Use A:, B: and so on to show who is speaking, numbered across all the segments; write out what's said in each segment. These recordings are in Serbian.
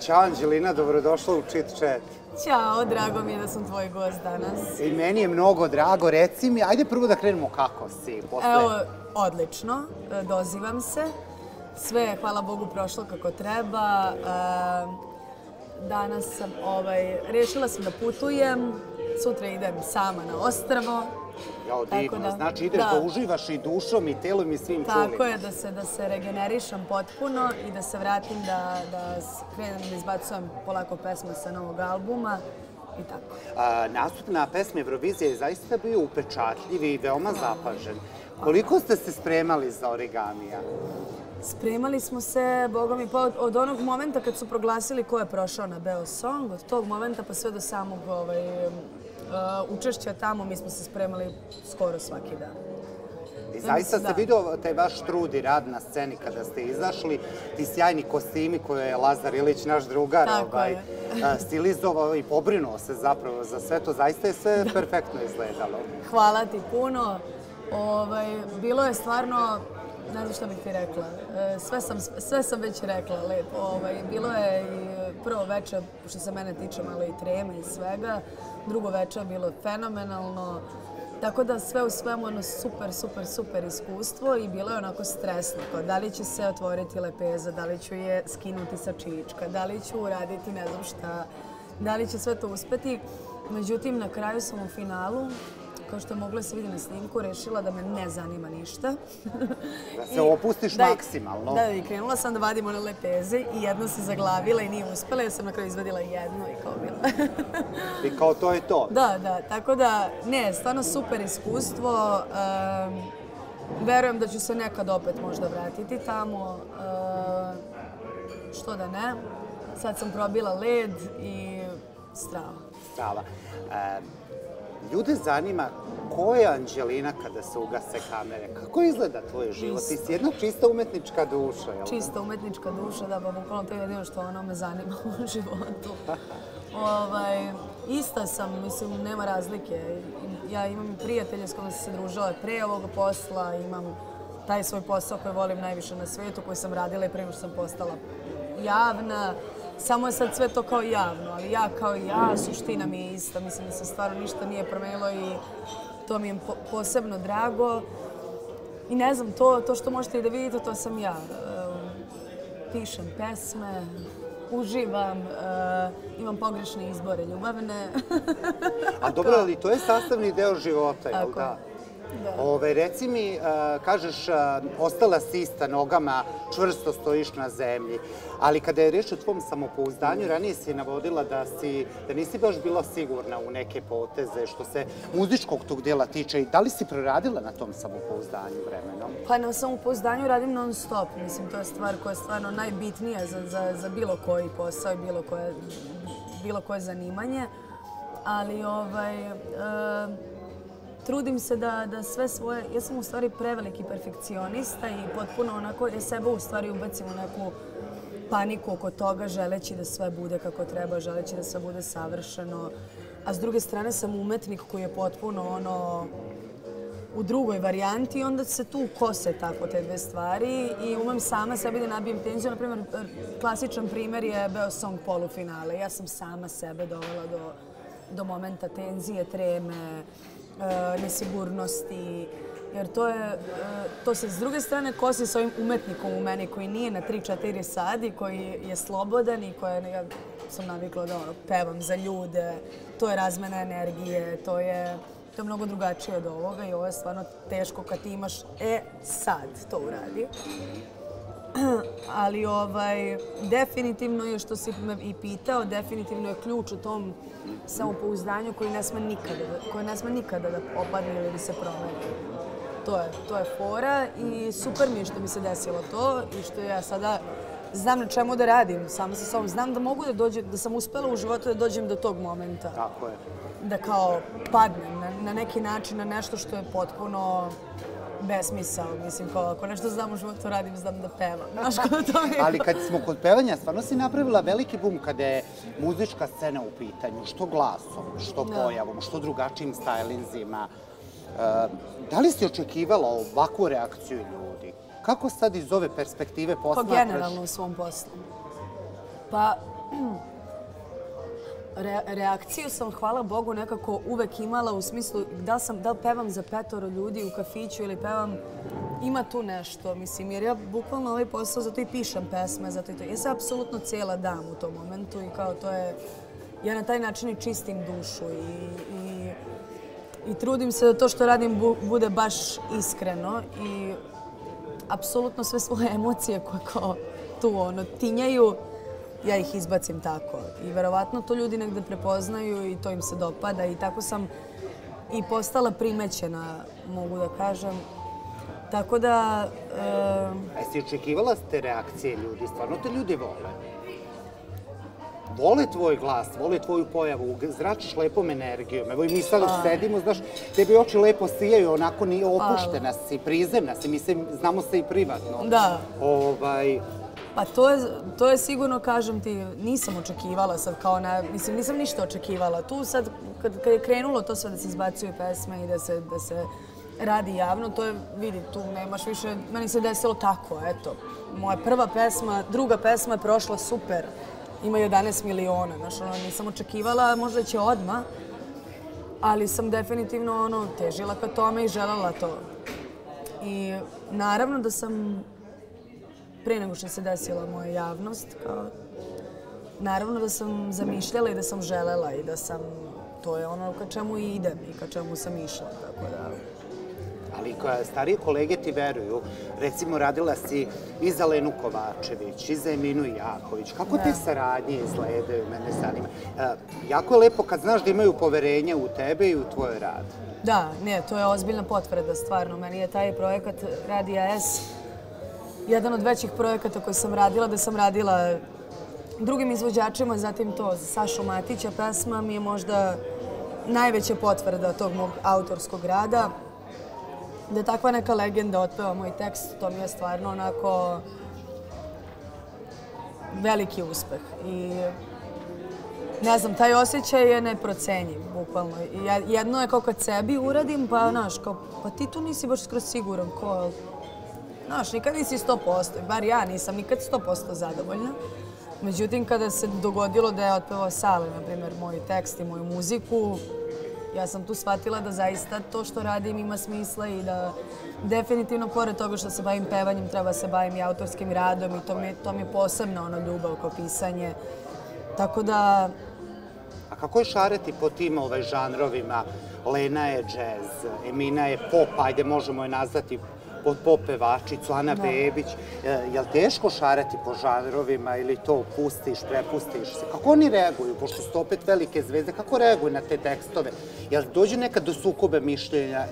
A: Ćao Anđelina, dobrodošla u Chit Chat.
B: Ćao, drago mi je da sam tvoj gost danas.
A: I meni je mnogo drago, reci mi, ajde prvo da krenemo kako si.
B: Evo, odlično, dozivam se. Sve je, hvala Bogu, prošlo kako treba. Danas sam, rešila sam da putujem, sutra idem sama na ostrvo.
A: Jao, divno, znači ideš da uživaš i dušom i telom i svim čulima.
B: Tako je, da se regenerišem potpuno i da se vratim da krenem da izbacujem polako pesme sa novog albuma i tako.
A: Nastup na pesmi Eurovizije je zaista bio upečatljiv i veoma zapažen. Koliko ste se spremali za Origamija?
B: Spremali smo se, Boga mi, od onog momenta kad su proglasili ko je prošao na Beosong, od tog momenta pa sve do samog učešća tamo, mi smo se spremali skoro svaki dan.
A: I zaista ste vidio taj vaš trud i rad na sceni kada ste izašli, ti sjajni kostimi koje je Lazar Ilić, naš drugar, stilizovao i pobrinuo se zapravo za sve to. Zaista je sve perfektno izgledalo.
B: Hvala ti puno. Bilo je stvarno, ne znam šta bih ti rekla, sve sam već rekla lepo. Bilo je i prvo večer, što se mene tiče, malo i treme i svega. Drugo večer je bilo fenomenalno. Tako da sve u svemu ono super iskustvo i bilo je onako stresno. Da li će se otvoriti lepeza, da li ću je skinuti sa čička, da li ću uraditi ne znam šta, da li će sve to uspeti. Međutim, na kraju sam u finalu, kao što je mogla se vidi na snimku, rešila da me ne zanima ništa.
A: Da se opustiš maksimalno.
B: Da, i krenula sam da vadim one lepeze i jedno se zaglavila i nije uspela, jer sam na kraju izvadila jedno i kao bila.
A: I kao to je to.
B: Da, tako da, ne, stvarno super iskustvo. Verujem da ću se nekad opet možda vratiti tamo. Što da ne. Sad sam probila led i strava.
A: Strava. Ljude zanima ko je Anđelina kada se ugase kamere? Kako izgleda tvoj život? Ti si jedna čista umetnička duša, jel?
B: Čista umetnička duša, da, pa bukvalno to je jedino što me zanima u životu. Ista sam, mislim, nema razlike. Ja imam prijatelje s kojima sam se družila pre ovoga posla, imam taj svoj posao koji volim najviše na svetu, koji sam radila i pre nego što sam postala javna. Samo je sad sve to kao javno, ali ja kao ja, suština mi je ista. Mislim da se stvarno ništa nije promenilo i to mi je posebno drago. I ne znam, to što možete i da vidite, to sam ja. Pišem pesme, uživam, imam pogrešne izbore ljubavne.
A: A dobro, ali to je sastavni deo života, jel da? Reci mi, kažeš, ostala si ista nogama, čvrsto stojiš na zemlji, ali kada je reč o tvom samopouzdanju, ranije si navodila da nisi baš bila sigurna u neke poteze što se muzičkog tog dela tiče. I da li si proradila na tom samopouzdanju vremenom?
B: Pa na samopouzdanju radim non stop. Mislim, to je stvar koja je stvarno najbitnija za bilo koji posao i bilo koje zanimanje. Ali trudim se da sve svoje, ja sam u stvari preveliki perfekcionista i potpuno onako, ja sebe u stvari ubacim u neku paniku oko toga, želeći da sve bude kako treba, želeći da sve bude savršeno. A s druge strane sam umetnik koji je potpuno u drugoj varijanti i onda se tu kose tako te dve stvari i umem sama sebi da nabijem tenziju. Naprimjer, klasičan primjer je Beosong polufinale. Ja sam sama sebe dovela do momenta tenzije, treme, nesigurnosti, jer to se s druge strane kosi s ovim umetnikom u meni koji nije na 3-4 sadi, koji je slobodan i ja sam navikla da pevam za ljude, to je razmena energije, to je mnogo drugačije od ovoga i ovo je stvarno teško kad ti imaš sad to uradi. Ali definitivno je, što si me i pitao, definitivno je ključ u tom samopouzdanju koji ne sme nikada da opadne ili da se promeni. To je fora i super mi je što mi se desilo to i što ja sada znam na čemu da radim sama sa sobom. Znam da mogu da sam uspela u životu da dođem do tog momenta.
A: Tako je.
B: Da kao padnem na neki način na nešto što je potpuno besmisao. Mislim, ako nešto znam u životu radim, znam da pevam.
A: Ali kad smo kod pevanja, stvarno si napravila veliki bum kada je muzička scena u pitanju. Što glasom, što pojavom, što drugačijim stajlinzima. Da li si očekivala ovakvu reakciju ljudi? Kako sad iz ove perspektive posmatraš?
B: Generalno u svom poslu. Pa, Reakciju sam, hvala Bogu, nekako uvek imala u smislu da li pevam za 5 ljudi u kafiću ili pevam, ima tu nešto, mislim, jer ja bukvalno ovaj posao, zato i pišem pesme, zato i to. Ja se apsolutno cijela dam u tom momentu i kao to je, ja na taj način i čistim dušu i trudim se da to što radim bude baš iskreno i apsolutno sve svoje emocije koje kao tu tinjaju, ja ih izbacim tako. I verovatno to ljudi negde prepoznaju i to im se dopada i tako sam i postala primećena, mogu da kažem. Tako da...
A: Jesi očekivala te reakcije ljudi? Stvarno te ljudi vole? Vole tvoj glas, vole tvoju pojavu, zračiš lepom energijom. Evo i mi sad sedimo, znaš, tebi oči lepo sijaju, onako nije opuštena si, prizemna si, mislim, znamo se i privatno.
B: Da. Pa to je sigurno, kažem ti, nisam očekivala sad kao mislim, nisam ništa očekivala. Tu sad, kad je krenulo to sve da se izbacuju pesme i da se radi javno, to je, vidi, tu nemaš više, meni se desilo tako, eto. Moja prva pesma, druga pesma je prošla super, ima 11 miliona, znaš, nisam očekivala, možda će odmah, ali sam definitivno, težila ka tome i želela to. I naravno da sam pre nego što se desila moja javnost, naravno da sam zamišljala i da sam želela i da sam, to je ono ka čemu i idem i ka čemu sam išla, tako da...
A: Ali starije kolege ti veruju, recimo radila si i za Lenu Kovačević, i za Eminu Jaković. Kako te saradnje izgledaju, mene zanima. Jako je lepo kad znaš da imaju poverenje u tebe i u tvoj rad.
B: Da, ne, to je ozbiljna potvrda, stvarno. Meni je taj projekat Radija S jedan od većih projekata koji sam radila, da sam radila drugim izvođačima, zatim to za Sašu Matića pesma mi je možda najveća potvrda tog mog autorskog rada. Da je takva neka legenda otpeva moj tekst, to mi je stvarno onako veliki uspeh. I ne znam, taj osjećaj je neprocenjiv, bukvalno. Jedno je kao kad sebi uradim, pa znaš, kao, pa ti tu nisi baš skroz siguran, ko... Znaš, nikad nisi 100%, bar ja nisam nikad 100% zadovoljna. Međutim, kada se dogodilo da je otpevao Sale, na primjer, moj tekst i moju muziku, ja sam tu shvatila da zaista to što radim ima smisla i da definitivno, pored toga što se bavim pevanjem, treba se bavim i autorskim radom i to mi je posebna ljubav kao pisanje. Tako da...
A: A kako je šareti po tim žanrovima? Lena je džez, Emina je pop, ajde možemo je nazvati pod pop pevačicu, Ana Bebić. Je li teško šareti po žanrovima ili to pustiš, prepustiš se? Kako oni reaguju, pošto su opet velike zvezde, kako reaguju na te tekstove? Jel dođe nekad do sukobe mišljenja?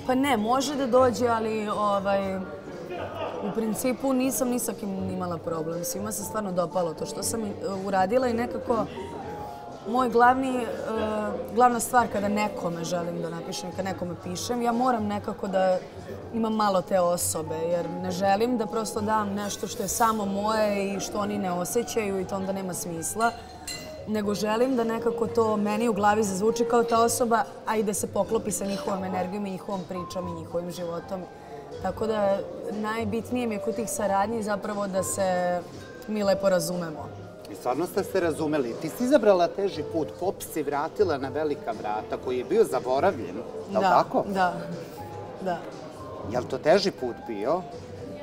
B: Pa ne, može da dođe, ali u principu nisam ni sa kim imala problem. Svima se stvarno dopalo to što sam uradila i nekako moj glavna stvar kada nekome želim da napišem, kada nekome pišem, ja moram nekako da imam malo te osobe, jer ne želim da prosto dam nešto što je samo moje i što oni ne osjećaju i to onda nema smisla, nego želim da nekako to meni u glavi zazvuči kao ta osoba, a i da se poklopi sa njihovom energijom i njihovom pričom i njihovim životom. Tako da najbitnije mi je kod tih saradnji zapravo da se mi lepo razumemo.
A: I stvarno ste se razumeli. Ti si izabrala teži put, pop si vratila na velika vrata koji je bio zaboravljen, je li tako?
B: Da.
A: Je li to teži put bio?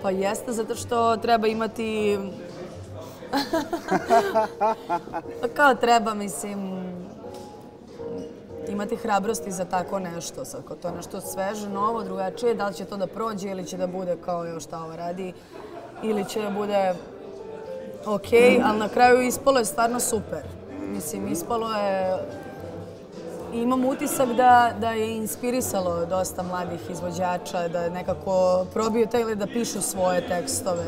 B: Pa jeste, zato što treba imati... Pa kao treba, mislim, imati hrabrosti za tako nešto. Ako to je nešto sveže, novo, drugačije, da li će to da prođe ili će da bude kao evo šta ovo radi, ili će da bude okej, ali na kraju ispalo je stvarno super. Mislim, ispalo je... Imam utisak da je inspirisalo dosta mladih izvođača, da nekako probiju ili da pišu svoje tekstove,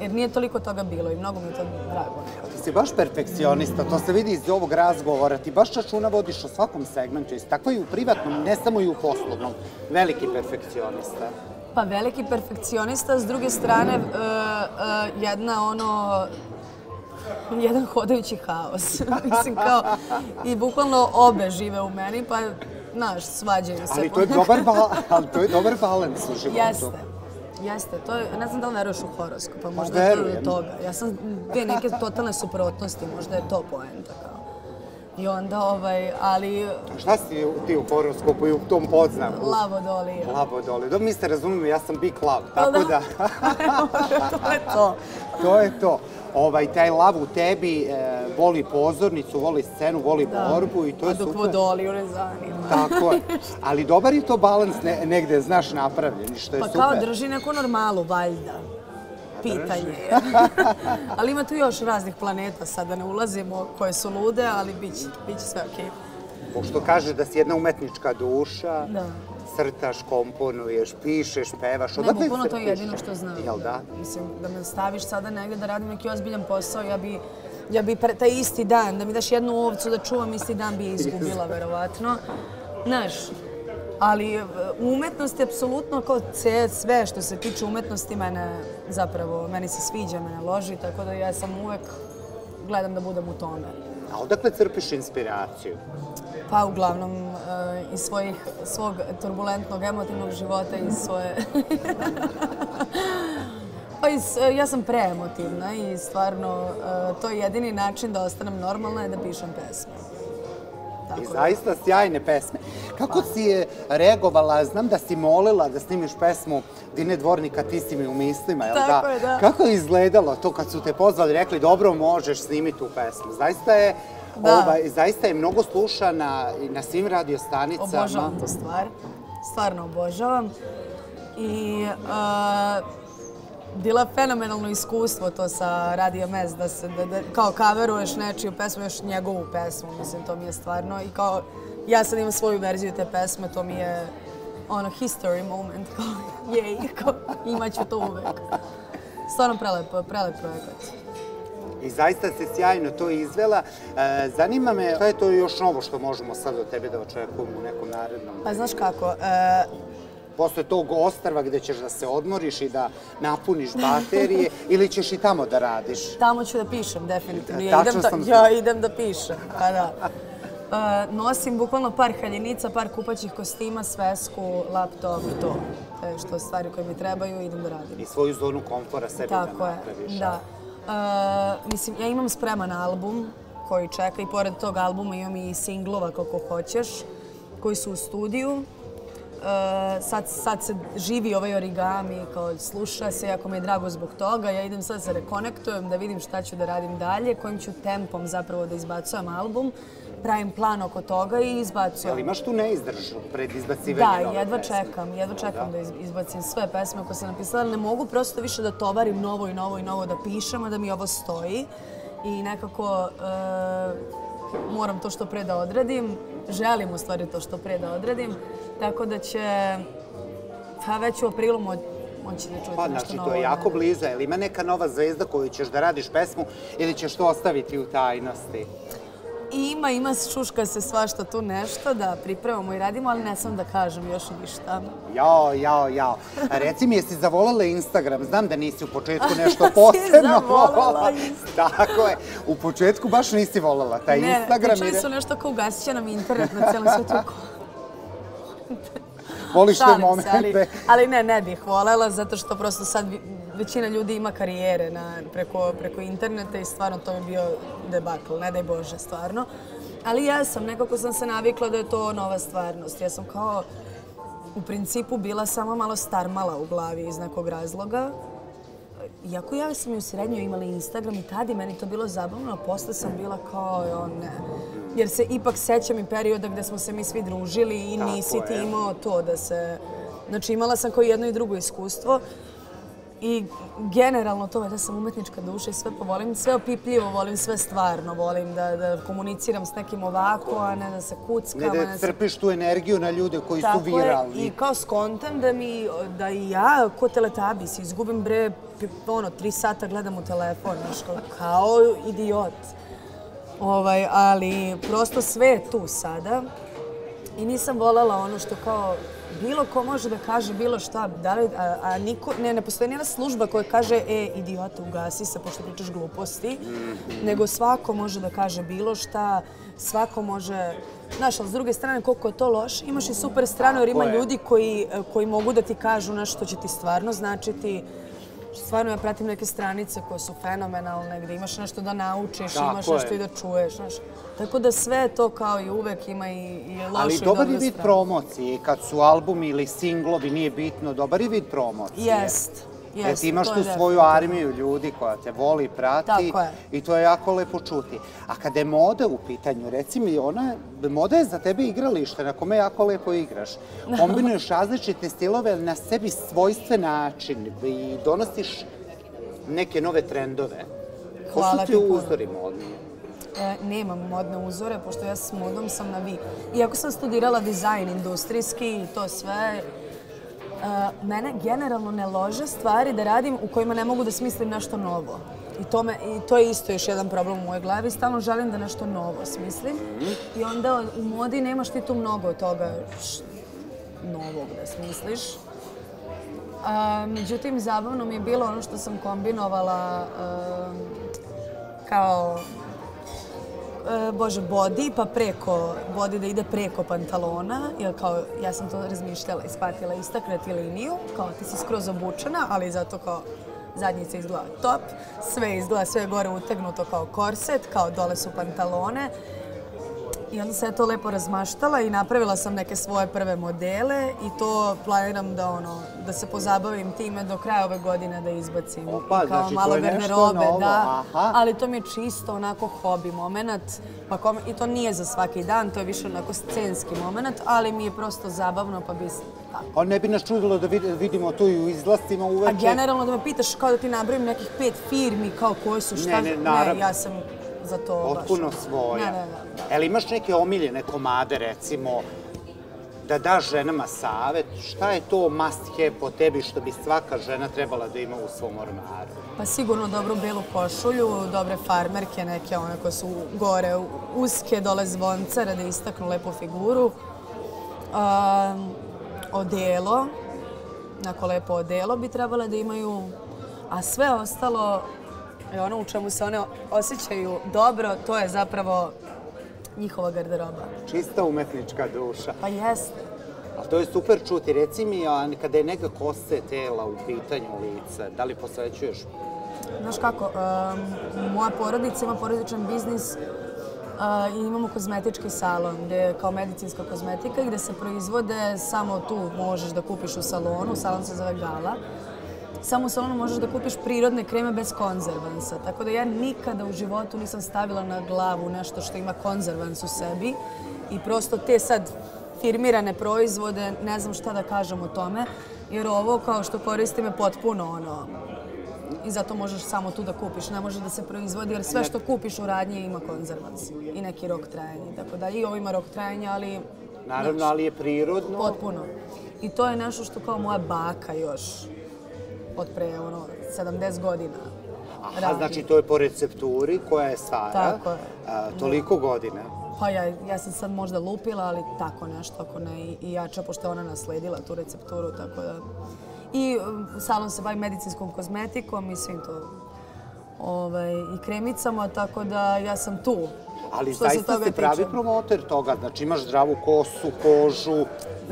B: jer nije toliko toga bilo i mnogo mi je to drago.
A: Ti si baš perfekcionista, to se vidi iz ovog razgovora, ti baš računa vodiš o svakom segmentu, tako i u privatnom, ne samo i u poslovnom, veliki perfekcionista.
B: Pa veliki perfekcionista, s druge strane jedan hodajući haos. Mislim kao, i bukvalno obe žive u meni, pa, znaš, svađaju se.
A: Ali to je dobar balans u životu.
B: Jeste, to je, ne znam da li veruješ u horoskop, pa možda je to do toga. Ja sam dvije neke totalne suprotnosti, možda je to poenta kao. I onda, ali...
A: Šta si ti u horoskopu i u tom podznaku?
B: Lavodolija.
A: Lavodolija. Dobro, mi se razumijemo, ja sam big lav, tako da...
B: To je to.
A: To je to. Taj lav u tebi voli pozornicu, voli scenu, voli borbu i to je super.
B: A dok vodoliju ne zanima.
A: Tako je. Ali dobar je to balans negde, znaš, napravljen, što je super.
B: Pa kao drži neku normalu, valjda. Pitanje je. Ali ima tu još raznih planeta, sad da ne ulazimo, koje su lude, ali bit će sve okej.
A: Pošto kaže da si jedna umetnička duša, crtaš, komponuješ, pišeš, pevaš.
B: Ne, bukvalno to je jedino što znam.
A: Jel da?
B: Mislim, da me staviš sada negdje da radim neki ozbiljan posao, ja bi taj isti dan, da mi daš jednu ovcu da čuvam, isti dan bi je izgubila, verovatno. Znaš, ali umetnost je apsolutno kao sve što se tiče umetnosti meni se sviđa, mene loži, tako da ja sam uvek gledam da budem u tome.
A: A odakle crpiš inspiraciju?
B: Pa uglavnom iz svog turbulentnog emotivnog života, iz svoje... Pa ja sam preemotivna i stvarno to je jedini način da ostanem normalna je da pišem pesme.
A: I zaista sjajne pesme. Kako si je reagovala? Znam da si molila da snimiš pesmu Dine Dvornika, ti si mi u mislima, jel da?
B: Tako je, da.
A: Kako je izgledalo to kad su te pozvali i rekli dobro, možeš snimiti tu pesmu? Zaista je mnogo slušana i na svim radiostanicama.
B: Obožavam tu stvar. Stvarno obožavam. I bilo je fenomenalno iskustvo to sa Radio Mes, da kao coveruješ nečiju pesmu, još njegovu pesmu, mislim, to mi je stvarno. I kao, ja sad imam svoju verziju te pesme, to mi je history moment, kao, jej, imaću to uvek. Stvarno prelep projekat.
A: I zaista se sjajno to izvela. Zanima me, šta je to još novo što možemo sad od tebe da očekujemo u nekom narednom?
B: Pa znaš kako,
A: posle tog ostrva gde ćeš da se odmoriš i da napuniš baterije ili ćeš i tamo da radiš?
B: Tamo ću da pišem, definitivno. Ja idem da pišem, pa da. Nosim bukvalno par haljenica, par kupaćih kostima, svesku, laptop, to. To je što stvari koje mi trebaju i idem da radim.
A: I svoju zonu komfora sebi da napraviš.
B: Tako je, da. Mislim, ja imam spreman album koji čeka i pored tog albuma imam i singlova koliko hoćeš, koji su u studiju. Sad se živi ovaj origami, kao sluša se, jako mi je drago zbog toga. Ja idem sad se rekonektujem da vidim šta ću da radim dalje, kojim ću tempom zapravo da izbacujem album. Pravim plan oko toga i izbacujem.
A: Ali imaš tu neizdržu pred izbacivanjem nove pesme?
B: Da, jedva čekam da izbacim sve pesme koje sam napisala. Ne mogu prosto više da tovarim novo i novo da pišem, a da mi ovo stoji. I nekako moram to što pre da odradim. Želim u stvari to što pre da odradim. Tako da će već u aprilu moći da čujete nešto novo.
A: Znači, to je jako blizu. Je li ima neka nova zvezda koju ćeš da radiš pesmu ili ćeš to ostaviti u tajnosti?
B: Ima, šuška se svašta tu nešto da pripremamo i radimo, ali ne sam da kažem još ništa.
A: Jao. Reci mi, jesi zavolela Instagram? Znam da nisi u početku nešto posebno
B: zavolela Instagram.
A: Tako je. U početku baš nisi volela taj Instagram.
B: Ne, pričali su nešto kao ugasit će nam internet na cijelom svijetu.
A: Voliš te momente?
B: Ali ne bih volela, zato što prosto sad većina ljudi ima karijere preko interneta i stvarno to mi bio debakl, ne daj Bože, stvarno. Ali nekako sam se navikla da je to nova stvarnost. Ja sam kao u principu bila samo malo starmala u glavi iz nekog razloga. Iako ja sam i u srednjoj imala Instagram i tada i meni to bilo zabavno, a posle sam bila kao, ne. Jer se ipak sećam i perioda gde smo se mi svi družili i nisi ti imao to da se... Znači imala sam kao jedno i drugo iskustvo i generalno to je da sam umetnička duša i sve volim sve opipljivo, volim sve stvarno, volim da komuniciram s nekim ovako, a ne da se kuckam.
A: Ne da crpiš tu energiju na ljude koji su viralni.
B: Tako je, i kao skontam da i ja, ko Teletubbies, izgubim 3 sata gledam u telefon, kao idiot. Ali prosto sve je tu sada i nisam voljela ono što kao bilo ko može da kaže bilo šta, a ne postoji nijedna služba koja kaže idiota, ugasi se pošto pričaš gluposti, nego svako može da kaže bilo šta, svako može... Znaš, ali s druge strane, koliko je to loše, imaš i super stranu jer ima ljudi koji mogu da ti kažu nešto što će ti stvarno značiti. Stvarno ja pratim neke stranice koje su fenomenalne, gdje imaš nešto da naučiš, imaš nešto i da čuješ. Tako da sve to kao i uvek ima i loše i dobre strane.
A: Ali dobar je vid promocije, kad su albumi ili singlovi, nije bitno, dobar je vid promocije.
B: Jest.
A: Ti imaš tu svoju armiju ljudi koja te voli, prati i to je jako lepo čuti. A kada je moda u pitanju, reci mi, moda je za tebe igralište na kome jako lepo igraš. Kombinuješ različite stilove na sebi svojstven način i donosiš neke nove trendove. Ko su ti uzori modni?
B: Nemam modne uzore, pošto ja s modom sam na vi. Iako sam studirala dizajn industrijski i to sve, mene generalno ne lože stvari da radim u kojima ne mogu da smislim nešto novo. I to je isto još jedan problem u mojoj glavi. Stalno želim da nešto novo smislim. I onda u modi nemaš ti tu mnogo toga novog da smisliš. Međutim, zabavno mi je bilo ono što sam kombinovala kao body, pa preko body da ide preko pantalona, jer kao ja sam to razmišljala i shvatila, istaknuti liniju, kao ti si skroz obučena, ali zato kao zadnjica izgleda top, sve izgleda, sve je gore utegnuto kao korset, kao dole su pantalone. I onda se je to lepo razmaštala i napravila sam neke svoje prve modele i to planiram da se pozabavim time do kraja ove godine da izbacim. Kao malo garderobe, da. Ali to mi je čisto onako hobi moment. I to nije za svaki dan, to je više onako scenski moment, ali mi je prosto zabavno pa bi...
A: A ne bi nas čudilo da vidimo tu i u izlascima uveče?
B: A generalno da me pitaš kao da ti nabrojim nekih 5 firmi kao koje su šta...
A: Ne, naravno.
B: Ne, ja sam...
A: Potpuno svoja. Ali imaš neke omiljene komade, recimo, da daš ženama savet, šta je to must have po tebi što bi svaka žena trebala da ima u svom ormaru?
B: Pa sigurno dobru belu košulju, dobre farmerke, neke one koje su gore uske, dole zvoncare da istaknu lepu figuru. Odelo, neko lepo odelo bi trebala da imaju, a sve ostalo... Ono u čemu se one osjećaju dobro, to je zapravo njihova garderoba.
A: Čista umetnička duša.
B: Pa jeste.
A: Ali to je super čuti. Reci mi, kada je neka kose tela u pitanju lica, da li posvećuješ?
B: Znaš kako, moja porodica ima porodičan biznis i imamo kozmetički salon gde je kao medicinska kozmetika gde se proizvode, samo tu možeš da kupiš u salonu, salon se zove Gala. Samo u salonu možeš da kupiš prirodne kreme bez konzervansa. Tako da ja nikada u životu nisam stavila na glavu nešto što ima konzervans u sebi i prosto te sad firmirane proizvode, ne znam šta da kažem o tome, jer ovo kao što koristim je potpuno i zato možeš samo tu da kupiš, ne može da se proizvodi jer sve što kupiš u radnji ima konzervans i neki rok trajanja. Tako da i ovo ima rok trajanja, ali...
A: Naravno, ali je prirodno.
B: Potpuno. I to je nešto što kao moja baka još od pre 70 godina radi.
A: Aha, znači to je po recepturi koja je stara, toliko godina.
B: Pa ja sam sad možda lupila, ali tako nešto, ako ne i jača, pošto je ona nasledila tu recepturu, tako da... I salon se bavi medicinskom kozmetikom i svim to i kremicama, tako da ja sam tu.
A: Ali zaista ste pravi promoter toga, znači imaš zdravu kosu, kožu,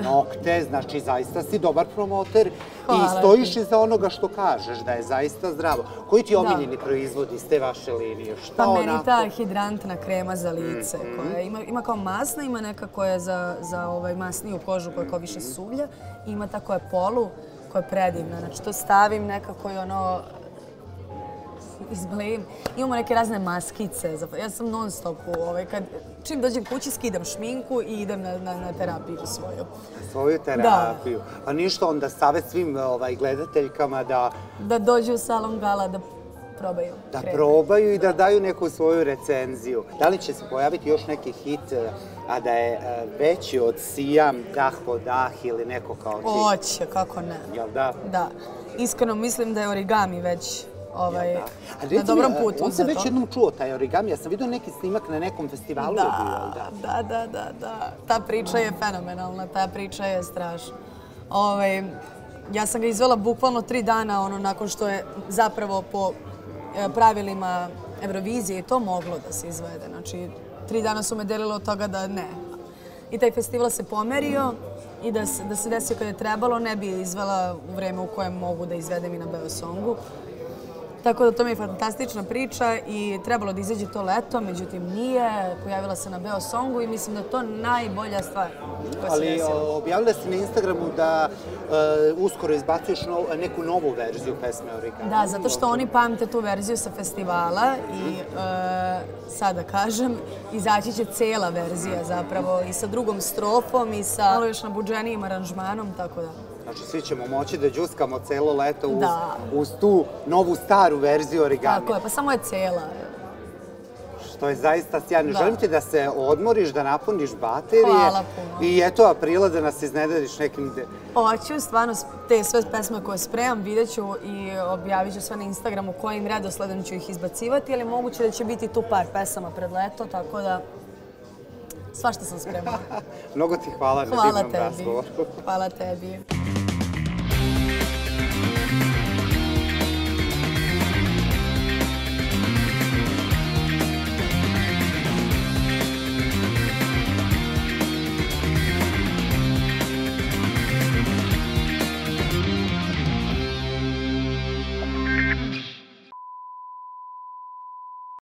A: nokte, znači zaista si dobar promoter i stojiš iza onoga što kažeš, da je zaista zdravo. Koji ti omiljeni proizvodi iz te vaše linije?
B: Pa meni ta hidrantna krema za lice, koja ima kao masna, ima neka koja je za masniju kožu koja je kao više suvlja i ima ta koja je polu, koja je predivna. Znači to stavim nekako i izblejim. Imamo neke razne maskice. Ja sam non stop čim dođem kući skidam šminku i idem na terapiju svoju.
A: Svoju terapiju? Pa ništa onda savjet svim gledateljkama da...
B: Da dođu u salon Gala da probaju.
A: Da probaju i da daju neku svoju recenziju. Da li će se pojaviti još neki hit, a da je veći od Sijam, Dah po dah ili neko kao ti?
B: Hoće, kako ne.
A: Jel da?
B: Da. Iskreno mislim da je Origami već na dobrom putu za to.
A: On se već jednom čuo, taj Origami. Ja sam vidio neki snimak na nekom festivalu.
B: Da. Ta priča je fenomenalna, ta priča je strašna. Ja sam ga izvela bukvalno 3 dana nakon što je zapravo po pravilima Eurovizije i to moglo da se izvede. Znači, 3 dana su me delile od toga da ne. I taj festival se pomerio i da se desio kad je trebalo, ne bi je izvela u vreme u kojem mogu da izvedem i na Beosongu. Tako da to mi je fantastična priča i trebalo da izađe to leto, međutim nije. Pojavila se na Beosongu i mislim da je to najbolja stvar koja se desila.
A: Ali objavila si na Instagramu da uskoro izbacuješ neku novu verziju pesme Origami.
B: Da, zato što oni pamte tu verziju sa festivala i sad da kažem, izaći će cela verzija zapravo i sa drugom strofom i sa malo još nabuđenijim aranžmanom, tako da.
A: Znači, svi ćemo moći da džuskamo celo leto uz tu novu staru verziju Origami.
B: Tako je, pa samo je cela.
A: Što je zaista sjajno. Želim ti da se odmoriš, da napuniš baterije.
B: Hvala puno.
A: I eto aprila da nas iznenadiš nekim...
B: Hoću, stvarno, te sve pesme koje spremam vidjet ću i objavit ću sve na Instagramu kojim redosledom ću ih izbacivati, ali moguće da će biti tu par pesama pred leto, tako da svašta sam spremala.
A: Mnogo ti hvala na divnom razgovoru.
B: Hvala tebi.